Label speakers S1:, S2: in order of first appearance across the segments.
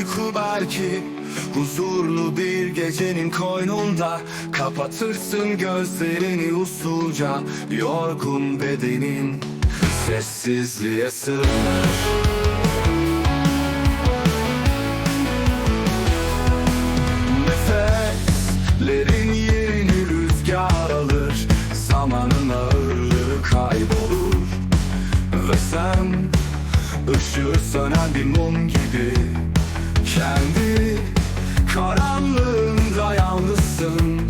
S1: uyku belki. Huzurlu bir gecenin koynunda kapatırsın gözlerini usulca. Yorgun bedenin sessizliğe sığınır. Nefeslerin yerini rüzgar alır. Zamanın ağırlığı kaybolur. Ve sen ışığı sönen bir mum gibi kendi karanlığında yalnızsın.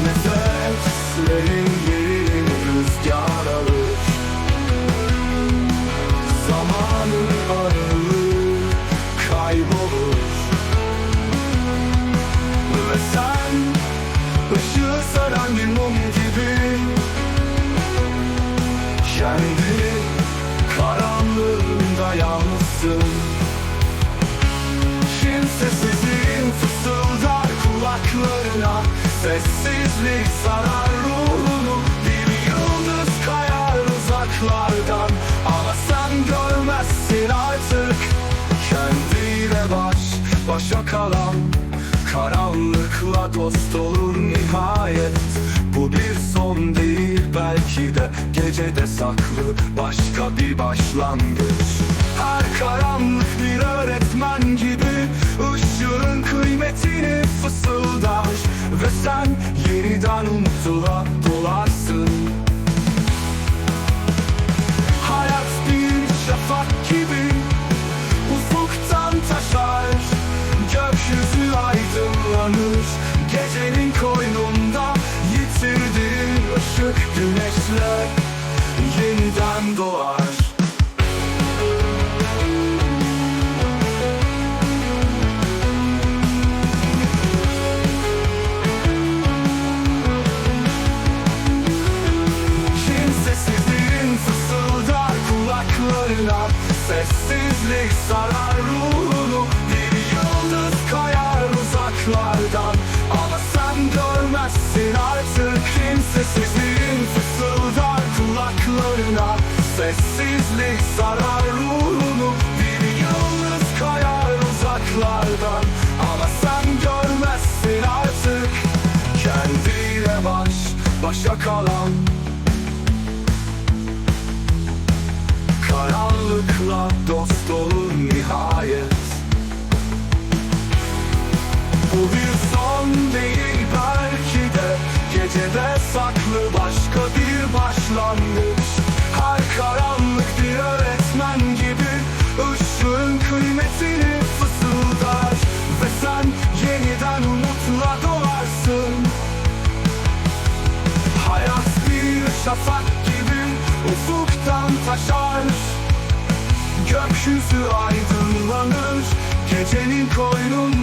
S1: Nefeslerin yerini rüzgar alır. Zamanın ağırlığı kaybolur. Ve sen ışığı sönen bir mum gibi kendi karanlığında yalnızsın. Kimsesizliğin fısıldar kulaklarına. Sessizlik sarar ruhunu. Bir yıldız kayar uzaklardan. Ama sen görmezsin artık. Kendiyle baş başa kalan karanlıkla dost olur nihayet. Bu bir son değil, belki de gecede saklı başka bir başlangıç. Her karanlık bir öğretmen gibi ışığın kıymetini fısıldar. Ve sen yeniden umutla dolarsın. Hayat bir şafak gibi ufuktan taşar. Gökyüzü aydınlanır. Gecenin koynunda yitirdiğin ışık güneşle yeniden doğar. Kimsesizliğin fısıldar kulaklarına. Sessizlik sarar ruhunu. Bir yıldız kayar uzaklardan. Ama sen görmezsin artık. Kimsesizliğin fısıldar kulaklarına. Sessizlik sarar ruhunu. Bir yıldız kayar uzaklardan. Ama sen görmezsin artık. Kendiyle baş başa kalan karanlıkla dost olur nihayet. Bu bir son değil, belki de gecede saklı başka bir başlangıç. Her karanlık bir öğretmen gibi ışığın kıymetini fısıldar. Ve sen yeniden umutla doğarsın. Hayat bir şafak gibi ufuktan taşar. Gökyüzü aydınlanır. Gecenin koynunda